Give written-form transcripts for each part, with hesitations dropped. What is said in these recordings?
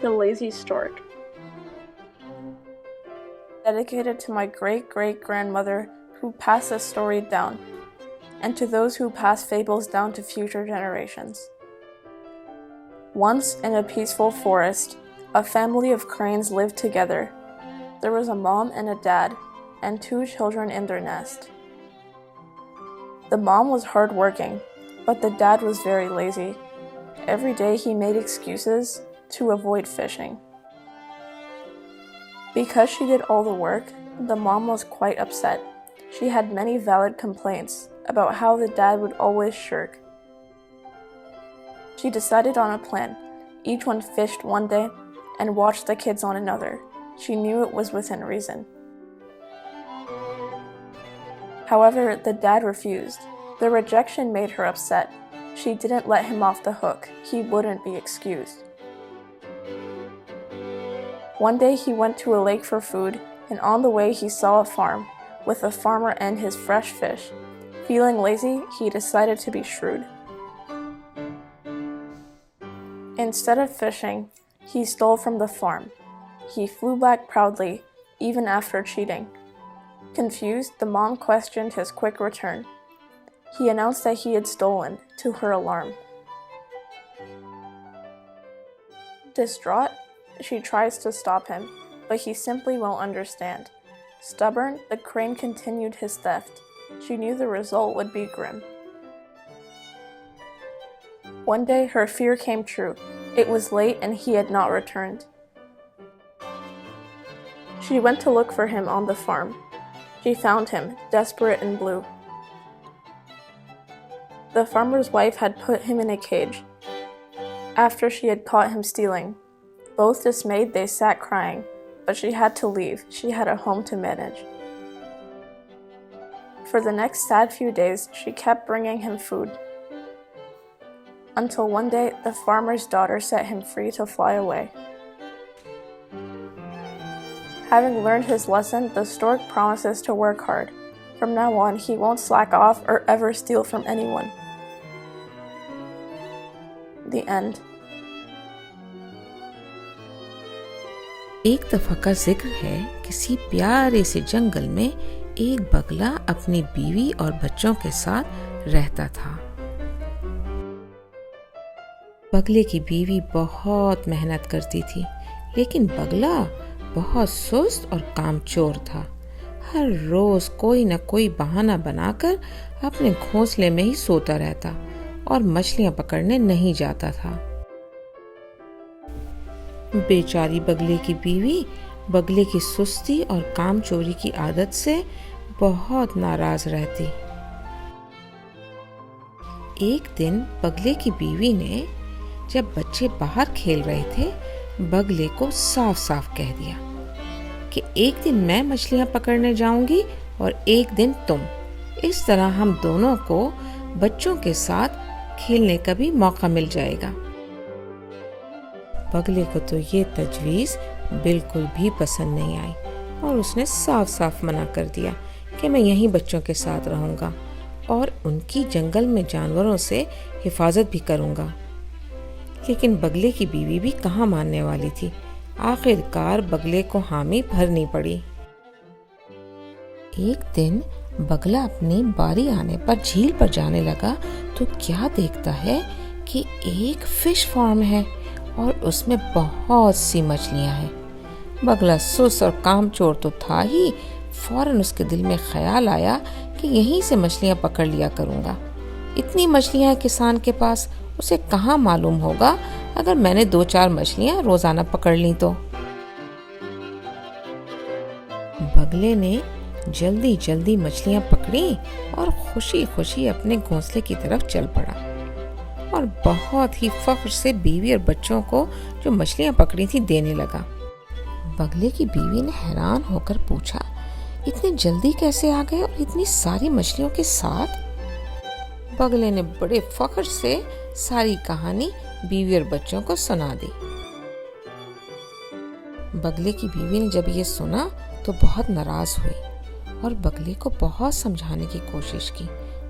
The Lazy Stork. Dedicated to my great-great-grandmother who passed this story down, and to those who pass fables down to future generations. Once in a peaceful forest, a family of cranes lived together. There was a mom and a dad, and 2 children in their nest. The mom was hardworking, but the dad was very lazy. Every day he made excuses to avoid fishing. Because she did all the work, the mom was quite upset. She had many valid complaints about how the dad would always shirk. She decided on a plan. Each one fished one day and watched the kids on another. She knew it was within reason. However, the dad refused. The rejection made her upset. She didn't let him off the hook. He wouldn't be excused. One day he went to a lake for food, and on the way he saw a farm with a farmer and his fresh fish. Feeling lazy, he decided to be shrewd. Instead of fishing, he stole from the farm. He flew back proudly, even after cheating. Confused, the mom questioned his quick return. He announced that he had stolen, to her alarm. Distraught, she tries to stop him, but he simply won't understand. Stubborn, the crane continued his theft. She knew the result would be grim. One day, her fear came true. It was late and he had not returned. She went to look for him on the farm. She found him, desperate and blue. The farmer's wife had put him in a cage. After she had caught him stealing, both dismayed, they sat crying, but she had to leave. She had a home to manage. For the next sad few days, she kept bringing him food. Until one day, the farmer's daughter set him free to fly away. Having learned his lesson, the stork promises to work hard. From now on, he won't slack off or ever steal from anyone. The end. ایک دفعہ کا ذکر ہے کسی پیارے سے جنگل میں ایک بگلا اپنی بیوی اور بچوں کے ساتھ رہتا تھا. بگلے کی بیوی بہت محنت کرتی تھی، لیکن بگلا بہت سست اور کام چور تھا. ہر روز کوئی نہ کوئی بہانہ بنا کر اپنے گھونسلے میں ہی سوتا رہتا اور مچھلیاں پکڑنے نہیں جاتا تھا. بیچاری بگلے کی بیوی بگلے کی سستی اور کام چوری کی عادت سے بہت ناراض رہتی. ایک دن بگلے کی بیوی نے جب بچے باہر کھیل رہے تھے بگلے کو صاف صاف کہہ دیا کہ ایک دن میں مچھلیاں پکڑنے جاؤں گی اور ایک دن تم. اس طرح ہم دونوں کو بچوں کے ساتھ کھیلنے کا بھی موقع مل جائے گا. بگلے کو تو یہ تجویز بالکل بھی پسند نہیں آئی اور اس نے صاف صاف منع کر دیا کہ میں یہیں بچوں کے ساتھ رہوں گا اور ان کی جنگل میں جانوروں سے حفاظت بھی کروں گا. لیکن بگلے کی بیوی بھی کہاں ماننے والی تھی. آخر کار بگلے کو حامی بھرنی پڑی. ایک دن بگلا اپنی باری آنے پر جھیل پر جانے لگا تو کیا دیکھتا ہے کہ ایک فش فارم ہے اور اس میں بہت سی مچھلیاں ہیں. بگلا سست اور کام چور تو تھا ہی، فوراً اس کے دل میں خیال آیا کہ یہیں سے مچھلیاں پکڑ لیا کروں گا. اتنی مچھلیاں ہیں کسان کے پاس، اسے کہاں معلوم ہوگا اگر میں نے 2-4 مچھلیاں روزانہ پکڑ لیں تو. بگلے نے جلدی جلدی مچھلیاں پکڑیں اور خوشی خوشی اپنے گھونسلے کی طرف چل پڑا اور بہت ہی فخر سے بیوی اور بچوں کو جو مچھلیاں پکڑی تھی دینے لگا. بگلے کی بیوی نے حیران ہو کر پوچھا، اتنے جلدی کیسے آ گئے اور اتنی ساری مچھلیوں کے ساتھ؟ بگلے نے بڑے فخر سے ساری کہانی بیوی اور بچوں کو سنا دی. بگلے کی بیوی نے جب یہ سنا تو بہت ناراض ہوئی اور بگلے کو بہت سمجھانے کی کوشش کی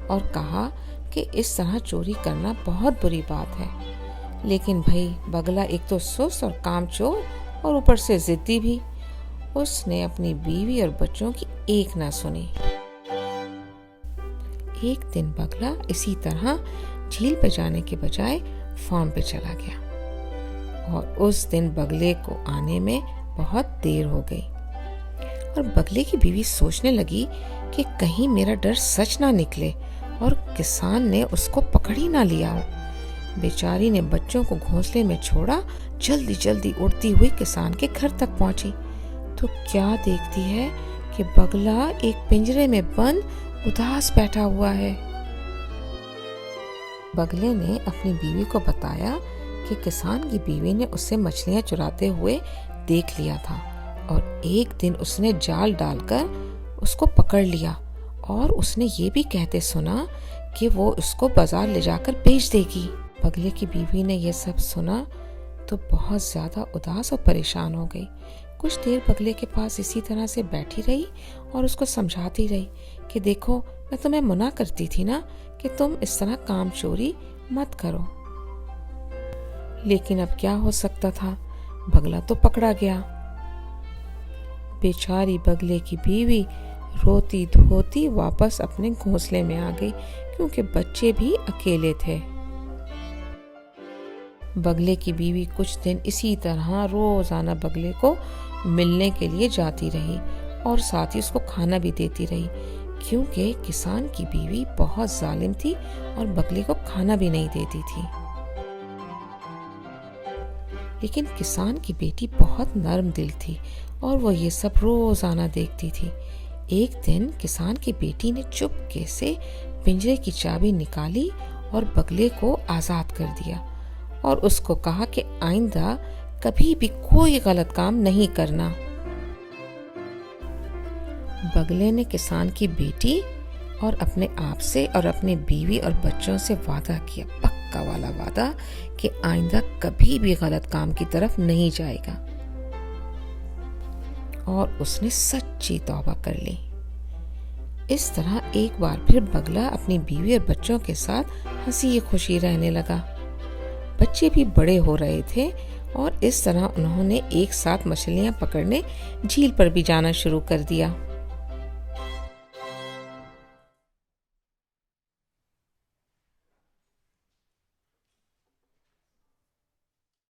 اور کہا کہ اس طرح چوری کرنا بہت بری بات ہے. لیکن بھائی بگلا ایک تو سست اور کامچور اور اوپر سے ضدی بھی، اس نے اپنی بیوی اور بچوں کی ایک نہ سنی۔ ایک دن بگلا اسی طرح جھیل پہ جانے کے بجائے فارم پہ چلا گیا، اور اس دن بگلے کو آنے میں بہت دیر ہو گئی، اور بگلے کی بیوی سوچنے لگی کہ کہیں میرا ڈر سچ نہ نکلے اور کسان نے اس کو پکڑ ہی نہ لیا ہو۔ بیچاری نے بچوں کو گھونسلے میں چھوڑا، جلدی جلدی اڑتی ہوئی کسان کے گھر تک پہنچی تو کیا دیکھتی ہے کہ بگلا ایک پنجرے میں بند اداس بیٹھا ہوا ہے۔ بگلے نے اپنی بیوی کو بتایا کہ کسان کی بیوی نے اس سے مچھلیاں چراتے ہوئے دیکھ لیا تھا، اور ایک دن اس نے جال ڈال کر اس کو پکڑ لیا، اور اس نے یہ بھی کہتے سنا کہ وہ اس کو بازار لے جا کر بیچ دے گی۔ بگلے کی بیوی نے یہ سب سنا تو بہت زیادہ اداس اور پریشان ہو گئی۔ کچھ دیر بگلے کے پاس اسی طرح سے بیٹھی رہی اور اس کو سمجھاتی رہی کہ دیکھو، میں تمہیں منع کرتی تھی نا کہ تم اس طرح کام چوری مت کرو، لیکن اب کیا ہو سکتا تھا، بگلا تو پکڑا گیا۔ بیچاری بگلے کی بیوی روتی دھوتی واپس اپنے گھونسلے میں آ گئی، کیونکہ بچے بھی اکیلے تھے۔ بگلے کی بیوی کچھ دن اسی طرح روزانہ بگلے کو ملنے کے لیے جاتی رہی، اور ساتھ ہی اس کو کھانا بھی دیتی رہی، کیونکہ کسان کی بیوی بہت ظالم تھی اور بگلے کو کھانا بھی نہیں دیتی تھی۔ لیکن کسان کی بیٹی بہت نرم دل تھی اور وہ یہ سب روزانہ دیکھتی تھی۔ ایک دن کسان کی بیٹی نے چپکے سے پنجرے کی چابی نکالی اور بگلے کو آزاد کر دیا، اور اس کو کہا کہ آئندہ کبھی بھی کوئی غلط کام نہیں کرنا۔ بگلے نے کسان کی بیٹی اور اپنے آپ سے اور اپنی بیوی اور بچوں سے وعدہ کیا، پکا والا وعدہ، کہ آئندہ کبھی بھی غلط کام کی طرف نہیں جائے گا، اور اس نے سچی توبہ کر لی۔ اس طرح ایک بار پھر بگلا اپنی بیوی اور بچوں کے ساتھ ہنسی خوشی رہنے لگا۔ بچے بھی بڑے ہو رہے تھے، اور اس طرح انہوں نے ایک ساتھ مچھلیاں پکڑنے جھیل پر بھی جانا شروع کر دیا۔